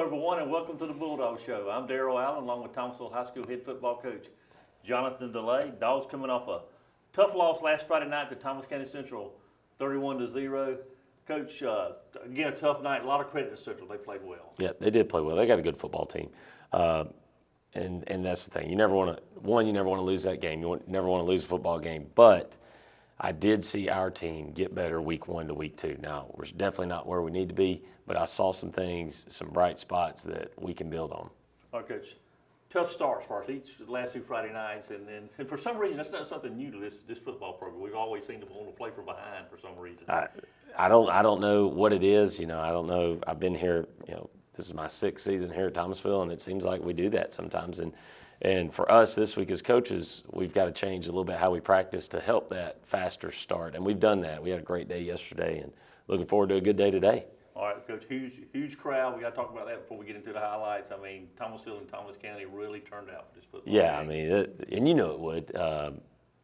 everyone, and welcome to the Bulldog Show. I'm Darrell Allen, along with Thomasville High School head football coach Jonathan DeLay. Dogs coming off a tough loss last Friday night to Thomas County Central, 31-0. Coach, again, a tough night. A lot of credit to Central. They played well. Yeah, they did play well. They got a good football team. And that's the thing. You never want to lose that game. You never want to lose a football game. But I did see our team get better week 1 to week 2. Now, we're definitely not where we need to be, but I saw some things, some bright spots that we can build on. All right, Coach. Tough starts for us each the last 2 Friday nights, and for some reason that's not something new to this football program. We've always seemed to want to play from behind for some reason. I don't know what it is. I don't know. I've been here. This is my 6th season here at Thomasville, and it seems like we do that sometimes. And for us this week as coaches, we've got to change a little bit how we practice to help that faster start, and we've done that. We had a great day yesterday, and looking forward to a good day today. All right, Coach, huge crowd. We got to talk about that before we get into the highlights. I mean, Thomasville and Thomas County really turned out for this football game. I mean, and you know it would.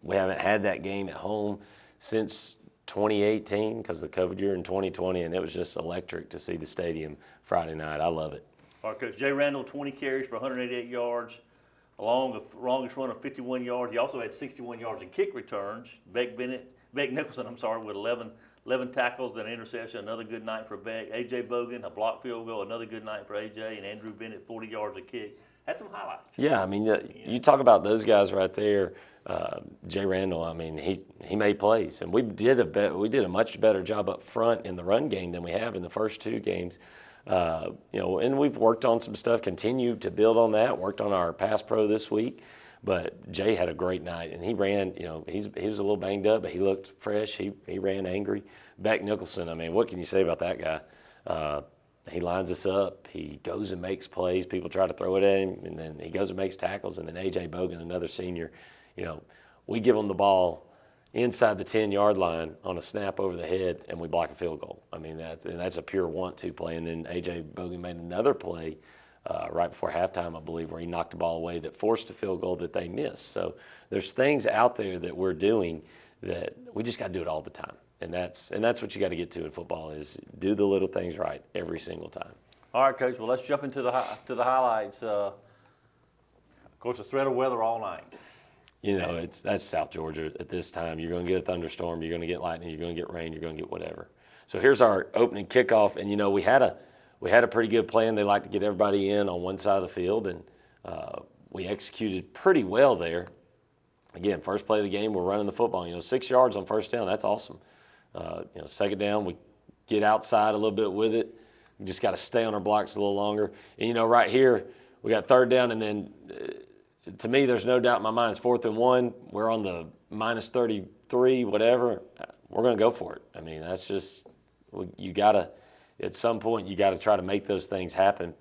We haven't had that game at home since 2018 because of the COVID year in 2020, and it was just electric to see the stadium Friday night. I love it. All right, Coach, Jay Randall, 20 carries for 188 yards, along the longest run of 51 yards. He also had 61 yards in kick returns. Beck Nicholson, with 11 tackles, then an interception, another good night for Beck. A.J. Bogan, a blocked field goal, another good night for A.J. And Andrew Bennett, 40 yards a kick. Had some highlights. Yeah, I mean, you talk about those guys right there. Jay Randall, I mean, he made plays, and we did a much better job up front in the run game than we have in the first 2 games. And we've worked on some stuff, continued to build on that, worked on our pass pro this week. But Jay had a great night, and he ran. He was a little banged up, but he looked fresh. He ran angry. Beck Nicholson, I mean, what can you say about that guy? He lines us up. He goes and makes plays. People try to throw it at him, and then he goes and makes tackles. And then A.J. Bogan, another senior, we give him the ball inside the 10-yard line on a snap over the head, and we block a field goal. I mean, that's a pure want-to play. And then A.J. Bogan made another play right before halftime, I believe, where he knocked the ball away that forced a field goal that they missed. So there's things out there that we're doing that we just got to do it all the time. And that's what you got to get to in football is do the little things right every single time. All right, Coach. Well, let's jump into the highlights. Of course, a threat of weather all night. That's South Georgia at this time. You're going to get a thunderstorm. You're going to get lightning. You're going to get rain. You're going to get whatever. So here's our opening kickoff, and we had a pretty good plan. They like to get everybody in on one side of the field, and we executed pretty well there. Again, first play of the game, we're running the football. 6 yards on first down, that's awesome. Second down, we get outside a little bit with it. We just got to stay on our blocks a little longer. And, right here, we got third down, and then to me, there's no doubt in my mind it's 4th and 1. We're on the minus 33, whatever. We're going to go for it. I mean, that's just you got to – at some point, you got to try to make those things happen.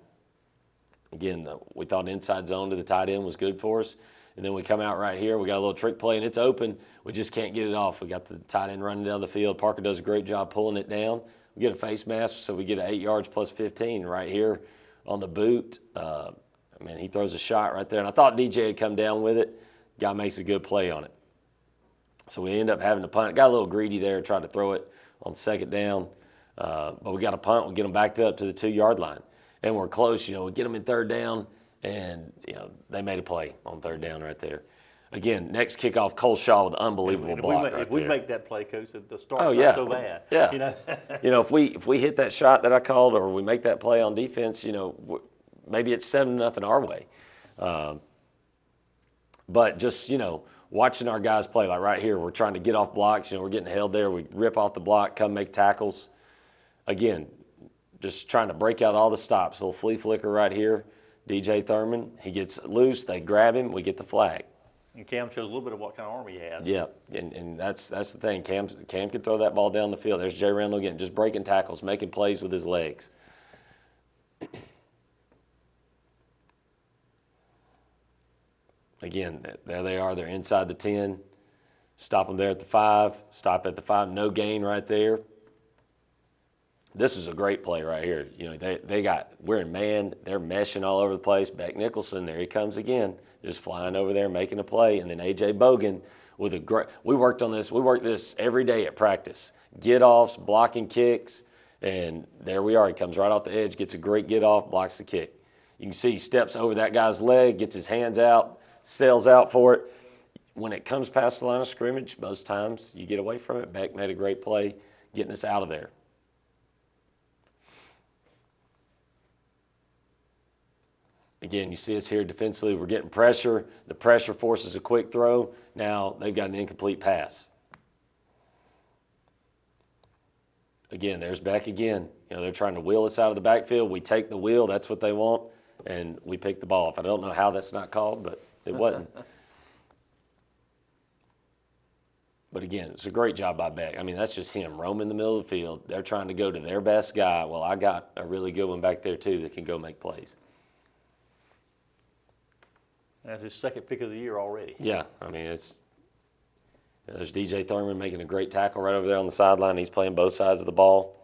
Again, we thought inside zone to the tight end was good for us. And then we come out right here. We got a little trick play, and it's open. We just can't get it off. We got the tight end running down the field. Parker does a great job pulling it down. We get a face mask, so we get 8 yards plus 15 right here on the boot. He throws a shot right there. And I thought DJ had come down with it. Guy makes a good play on it. So we end up having to punt. Got a little greedy there, tried to throw it on second down. But we got a punt. We get them backed up to the 2-yard line. And we're close. We get them in third down, and, they made a play on third down right there. Again, next kickoff, Cole Shaw with an unbelievable block if we make that play, Coach, the start's not so bad. Yeah. If we hit that shot that I called or we make that play on defense, maybe it's 7-0 our way. But just, watching our guys play, like right here, we're trying to get off blocks. We're getting held there. We rip off the block, come make tackles. Again, just trying to break out all the stops. A little flea flicker right here. DJ Thurman, he gets loose. They grab him. We get the flag. And Cam shows a little bit of what kind of arm he has. Yeah, and that's the thing. Cam can throw that ball down the field. There's Jay Randall again, just breaking tackles, making plays with his legs. Again, there they are. They're inside the 10. Stop them there at the 5. Stop at the 5. No gain right there. This is a great play right here. We're in man. They're meshing all over the place. Beck Nicholson, there he comes again, just flying over there, making a play. And then A.J. Bogan with a great – we worked on this. We worked this every day at practice. Get-offs, blocking kicks, And there we are. He comes right off the edge, gets a great get off, blocks the kick. You can see he steps over that guy's leg, gets his hands out, sails out for it. When it comes past the line of scrimmage, most times you get away from it. Beck made a great play getting us out of there. Again, you see us here defensively. We're getting pressure. The pressure forces a quick throw. Now they've got an incomplete pass. Again, there's Beck again. You know, they're trying to wheel us out of the backfield. We take the wheel. That's what they want. And we pick the ball off. I don't know how that's not called, but it wasn't. But again, it's a great job by Beck. I mean, that's just him roaming the middle of the field. They're trying to go to their best guy. Well, I got a really good one back there, too, that can go make plays. That's his second pick of the year already. Yeah, I mean, there's DJ Thurman making a great tackle right over there on the sideline. He's playing both sides of the ball.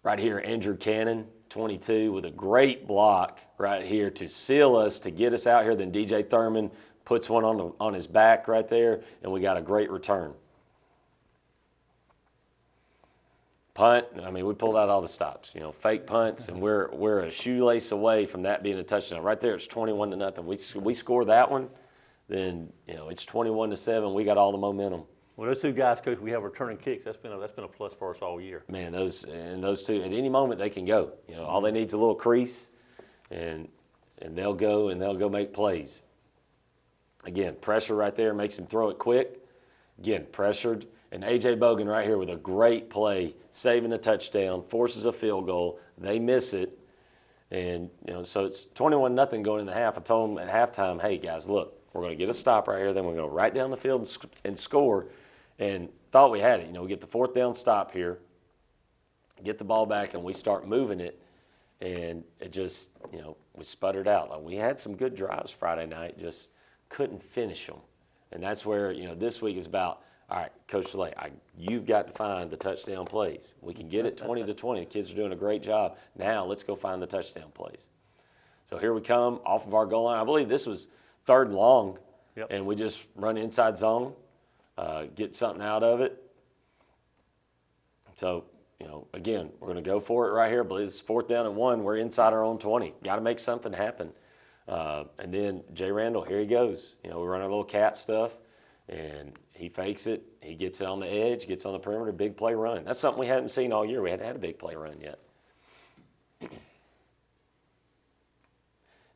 Right here, Andrew Cannon, 22, with a great block right here to seal us, to get us out here. Then DJ Thurman puts one on his back right there, and we got a great return. Punt, I mean, we pulled out all the stops, you know, fake punts, and we're a shoelace away from that being a touchdown. Right there, it's 21-0. We score that one, then, you know, it's 21-7. We got all the momentum. Well, those two guys, Coach, we have returning kicks. That's been a plus for us all year. Man, those two, at any moment they can go. You know, all they need is a little crease, and they'll go make plays. Again, pressure right there makes him throw it quick. Again, pressured. And A.J. Bogan right here with a great play, saving a touchdown, forces a field goal. They miss it. And, you know, so it's 21-0 going in the half. I told them at halftime, hey, guys, look, we're going to get a stop right here. Then we're going to go right down the field and score. And thought we had it. You know, we get the fourth down stop here, get the ball back, and we start moving it. And it just, you know, we sputtered out. Like, we had some good drives Friday night, just couldn't finish them. And that's where, you know, this week is about, all right, Coach Soleil, you've got to find the touchdown plays. We can get it 20-20. The kids are doing a great job. Now let's go find the touchdown plays. So here we come off of our goal line. I believe this was 3rd and long, Yep. And we just run inside zone, get something out of it. So, you know, again, we're going to go for it right here. But it's 4th down and 1. We're inside our own 20. Got to make something happen. And then Jay Randall, here he goes. You know, we run our little cat stuff, and he fakes it. He gets it on the edge, gets on the perimeter, big play run. That's something we hadn't seen all year. We hadn't had a big play run yet.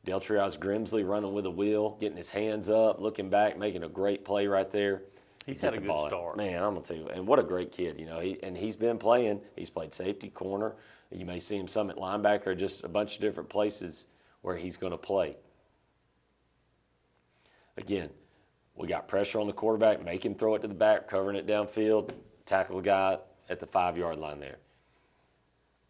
Del Trios Grimsley running with a wheel, getting his hands up, looking back, making a great play right there. He's had a good start. Man, I'm going to tell you, and what a great kid. You know, he's been playing. He's played safety, corner. You may see him some at linebacker, just a bunch of different places where he's going to play. Again, we got pressure on the quarterback, make him throw it to the back, covering it downfield, tackle the guy at the 5-yard line there.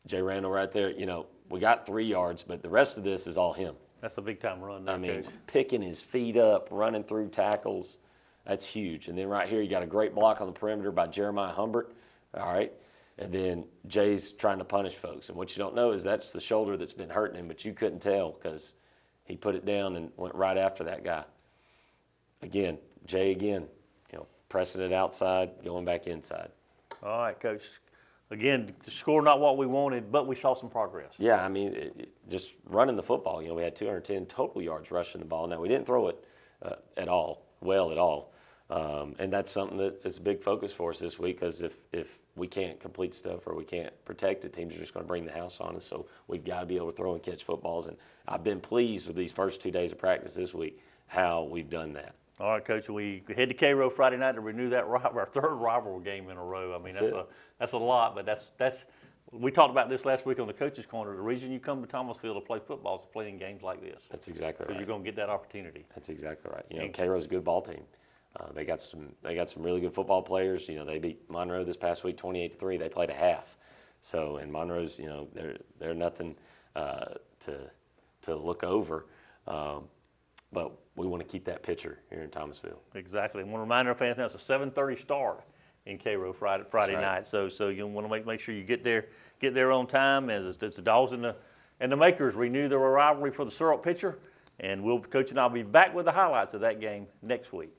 Jay Randall right there, you know, we got 3 yards, but the rest of this is all him. That's a big-time run there, I mean, Coach. picking his feet up, running through tackles, that's huge. And then right here, you got a great block on the perimeter by Jeremiah Humbert, all right? And then Jay's trying to punish folks. And what you don't know is that's the shoulder that's been hurting him, but you couldn't tell because he put it down and went right after that guy. Again, Jay again, you know, pressing it outside, going back inside. All right, Coach. Again, the score not what we wanted, but we saw some progress. Yeah, I mean, just running the football. You know, we had 210 total yards rushing the ball. Now, we didn't throw it at all. And that's something that's a big focus for us this week because if we can't complete stuff or we can't protect it, teams are just going to bring the house on us. So we've got to be able to throw and catch footballs. And I've been pleased with these first 2 days of practice this week, how we've done that. All right, Coach. We head to Cairo Friday night to renew that our 3rd rivalry game in a row. I mean, that's a lot, but that's we talked about this last week on the Coaches Corner. The reason you come to Thomasville to play football is to play in games like this. That's exactly right. So you're going to get that opportunity. That's exactly right. You know, Cairo's a good ball team. They got some really good football players. You know, they beat Monroe this past week 28-3. They played a half. So, and Monroe's, you know, they're nothing to look over. But we want to keep that picture here in Thomasville. Exactly. I want to remind our fans now it's a 7:30 start in Cairo Friday right. night. So you want to make sure you get there on time as the Dogs and the Makers renew their rivalry for the syrup pitcher. And Coach and I'll be back with the highlights of that game next week.